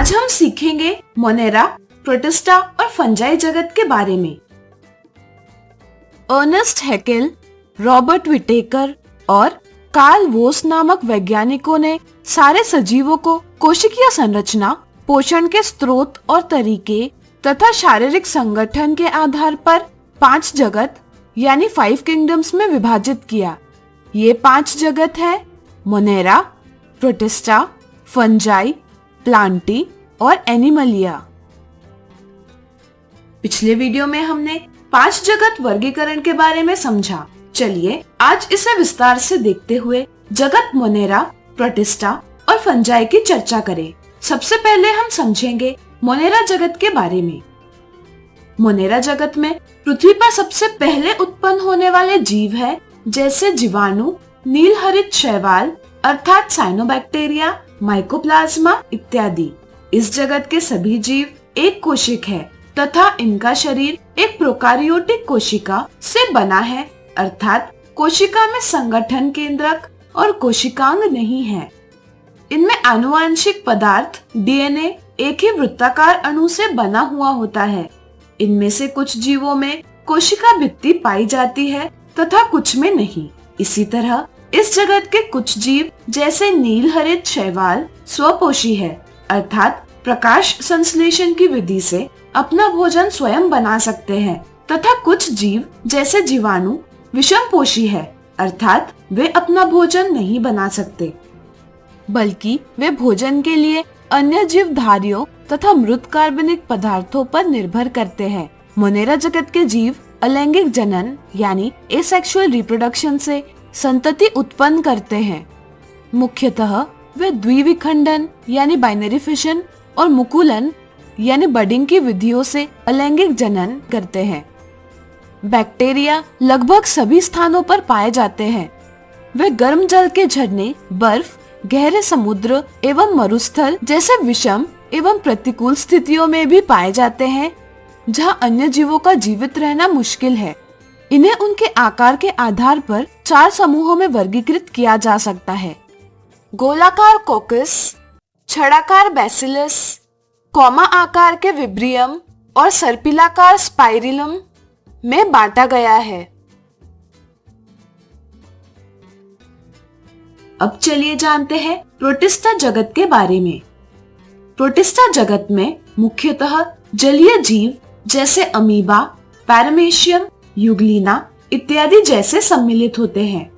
आज हम सीखेंगे मोनेरा, प्रोटिस्टा और फंजाई जगत के बारे में। अर्नेस्ट हैकेल, रॉबर्ट विटेकर और कार्ल वोस नामक वैज्ञानिकों ने सारे सजीवों को कोशिकीय संरचना, पोषण के स्रोत और तरीके तथा शारीरिक संगठन के आधार पर 5 जगत यानी 5 किंगडम्स में विभाजित किया। ये 5 जगत है मोनेरा, प्रोटिस्टा, फंजाई, प्लांटी और एनिमलिया। पिछले वीडियो में हमने 5 जगत वर्गीकरण के बारे में समझा। चलिए आज इसे विस्तार से देखते हुए जगत मोनेरा, प्रोटिस्टा और फंजाई की चर्चा करें। सबसे पहले हम समझेंगे मोनेरा जगत के बारे में। मोनेरा जगत में पृथ्वी पर सबसे पहले उत्पन्न होने वाले जीव है, जैसे जीवाणु, नीलहरित शैवाल अर्थात साइनोबैक्टीरिया, माइकोप्लाज्मा इत्यादि। इस जगत के सभी जीव एक कोशिक है तथा इनका शरीर एक प्रोकारियोटिक कोशिका से बना है, अर्थात कोशिका में संगठन केंद्रक और कोशिकांग नहीं है। इनमें आनुवांशिक पदार्थ डीएनए एक ही वृत्ताकार अणु से बना हुआ होता है। इनमें से कुछ जीवों में कोशिका भित्ति पाई जाती है तथा कुछ में नहीं। इसी तरह इस जगत के कुछ जीव जैसे नीलहरित शैवाल स्वपोषी है, अर्थात प्रकाश संश्लेषण की विधि से अपना भोजन स्वयं बना सकते हैं, तथा कुछ जीव जैसे जीवाणु विषमपोषी है, अर्थात वे अपना भोजन नहीं बना सकते, बल्कि वे भोजन के लिए अन्य जीवधारियों तथा मृत कार्बनिक पदार्थों पर निर्भर करते हैं। मोनेरा जगत के जीव अलैंगिक जनन यानी एसेक्सुअल रिप्रोडक्शन से संतति उत्पन्न करते हैं। मुख्यतः वे द्विविखंडन यानी बाइनरी फिशन और मुकुलन यानी बडिंग की विधियों से अलैंगिक जनन करते हैं। बैक्टीरिया लगभग सभी स्थानों पर पाए जाते हैं। वे गर्म जल के झरने, बर्फ, गहरे समुद्र एवं मरुस्थल जैसे विषम एवं प्रतिकूल स्थितियों में भी पाए जाते हैं, जहां अन्य जीवों का जीवित रहना मुश्किल है। इन्हें उनके आकार के आधार पर 4 समूहों में वर्गीकृत किया जा सकता है। गोलाकार कोकस, छड़ाकार बैसिलस, कॉमा आकार के विब्रियम और सर्पिलाकार स्पाइरिलम में बांटा गया है। अब चलिए जानते हैं प्रोटिस्टा जगत के बारे में। प्रोटिस्टा जगत में मुख्यतः जलीय जीव जैसे अमीबा, पैरामेशियम, युग्लिना इत्यादि जैसे सम्मिलित होते हैं।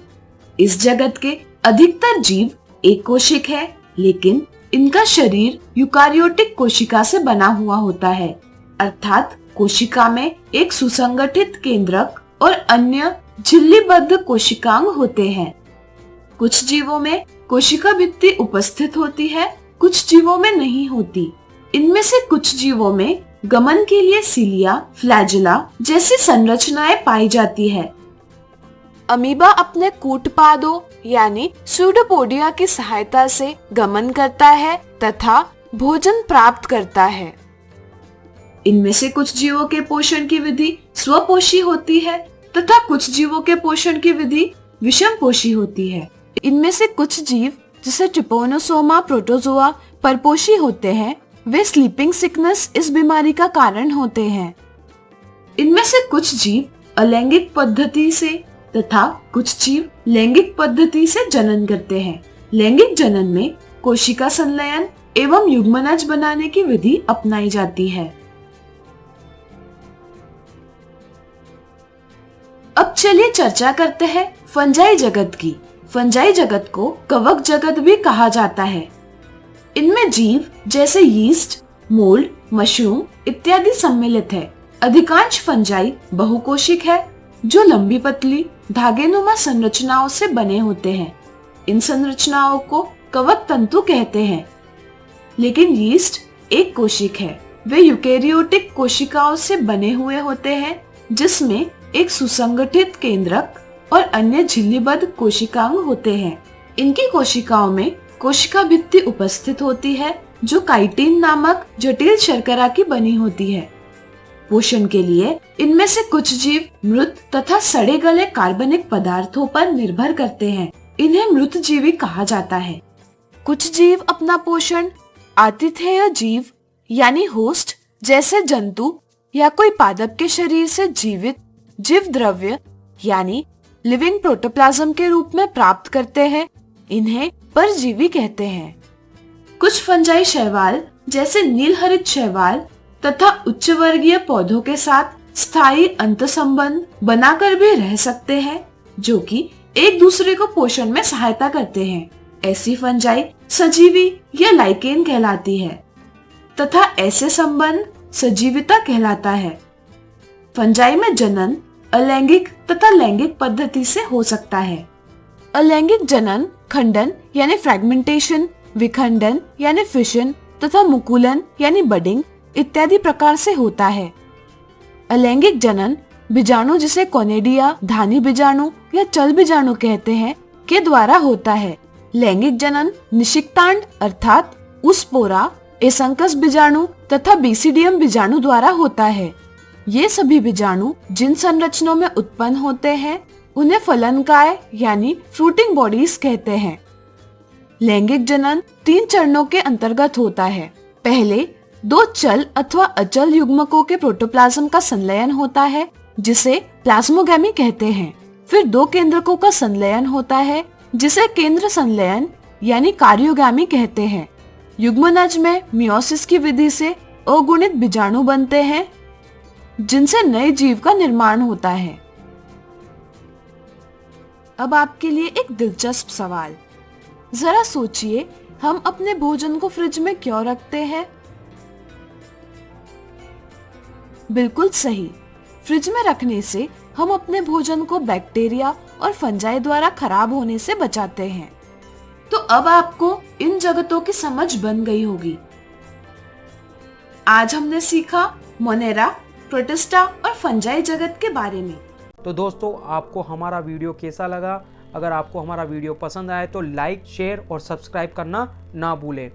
इस जगत के अधिकतर जीव एक कोशिक है, लेकिन इनका शरीर यूकारियोटिक कोशिका से बना हुआ होता है, अर्थात कोशिका में एक सुसंगठित केंद्रक और अन्य झिल्लीबद्ध कोशिकांग होते हैं। कुछ जीवों में कोशिका भित्ति उपस्थित होती है, कुछ जीवों में नहीं होती। इनमें से कुछ जीवों में गमन के लिए सिलिया, फ्लैजेला जैसी संरचनाएं पाई जाती है। अमीबा अपने कूटपादों यानी सूडोपोडिया की सहायता से गमन करता है तथा भोजन प्राप्त करता है। इनमें से कुछ जीवों के पोषण की विधि स्वपोषी होती है तथा कुछ जीवों के पोषण की विधि विषमपोषी होती है। इनमें से कुछ जीव जैसे ट्रिपोनोसोमा प्रोटोजोआ परपोषी होते हैं। वे स्लीपिंग सिकनेस इस बीमारी का कारण होते हैं। इनमें से कुछ जीव अलैंगिक पद्धति से तथा कुछ जीव लैंगिक पद्धति से जनन करते हैं। लैंगिक जनन में कोशिका संलयन एवं युग्मनज बनाने की विधि अपनाई जाती है। अब चलिए चर्चा करते हैं फंजाई जगत की। फंजाई जगत को कवक जगत भी कहा जाता है। इनमें जीव जैसे यीस्ट, मोल्ड, मशरूम इत्यादि सम्मिलित है। अधिकांश फंजाई बहुकोशिक है, जो लंबी पतली धागेनुमा संरचनाओं से बने होते हैं। इन संरचनाओं को कवक तंतु कहते हैं। लेकिन यीस्ट एक कोशिक है। वे यूकेरियोटिक कोशिकाओं से बने हुए होते हैं, जिसमें एक सुसंगठित केंद्रक और अन्य झिल्लीबद्ध कोशिकांग होते हैं। इनकी कोशिकाओं में कोशिका भित्ति उपस्थित होती है, जो काइटिन नामक जटिल शर्करा की बनी होती है। पोषण के लिए इनमें से कुछ जीव मृत तथा सड़े गले कार्बनिक पदार्थों पर निर्भर करते हैं। इन्हें मृतजीवी कहा जाता है। कुछ जीव अपना पोषण आतिथेय जीव यानी होस्ट जैसे जंतु या कोई पादप के शरीर से जीवित जीव द्रव्य यानी लिविंग प्रोटोप्लाज्म के रूप में प्राप्त करते हैं, इन्हें परजीवी कहते हैं। कुछ फंजाई शैवाल जैसे नीलहरित शैवाल तथा उच्च वर्गीय पौधों के साथ स्थायी अंतसंबंध बनाकर भी रह सकते हैं, जो कि एक दूसरे को पोषण में सहायता करते हैं। ऐसी फंजाई सजीवी या लाइकेन कहलाती है तथा ऐसे संबंध सजीविता कहलाता है। फंजाई में जनन अलैंगिक तथा लैंगिक पद्धति से हो सकता है। अलैंगिक जनन खंडन यानी फ्रैगमेंटेशन, विखंडन यानी फिशन तथा मुकुलन यानी बडिंग इत्यादि प्रकार से होता है। अलैंगिक जनन बीजाणु जिसे कोनेडिया, धानी बीजाणु या चल बीजाणु कहते हैं के द्वारा होता है। लैंगिक जनन निषिक्तांड अर्थात उस्पोरा, एसंकस बीजाणु तथा बेसिडियम बीजाणु द्वारा होता है। ये सभी बीजाणु जिन संरचनाओं में उत्पन्न होते हैं उन्हें फलनकाय यानी फ्रूटिंग बॉडीज कहते हैं। लैंगिक जनन 3 चरणों के अंतर्गत होता है। पहले 2 चल अथवा अचल युग्मकों के प्रोटोप्लाज्म का संलयन होता है जिसे प्लाज्मोगैमी कहते हैं। फिर 2 केंद्रकों का संलयन होता है जिसे केंद्र संलयन यानी कार्योगैमी कहते हैं। युग्मनज में मियोसिस की विधि से अगुणित बीजाणु बनते हैं जिनसे नए जीव का निर्माण होता है। अब आपके लिए एक दिलचस्प सवाल, जरा सोचिए, हम अपने भोजन को फ्रिज में क्यों रखते हैं? बिल्कुल सही, फ्रिज में रखने से हम अपने भोजन को बैक्टीरिया और फंजाई द्वारा खराब होने से बचाते हैं। तो अब आपको इन जगतों की समझ बन गई होगी। आज हमने सीखा मोनेरा, प्रोटिस्टा और फंजाई जगत के बारे में। तो दोस्तों, आपको हमारा वीडियो कैसा लगा? अगर आपको हमारा वीडियो पसंद आए तो लाइक, शेयर और सब्सक्राइब करना ना भूलें।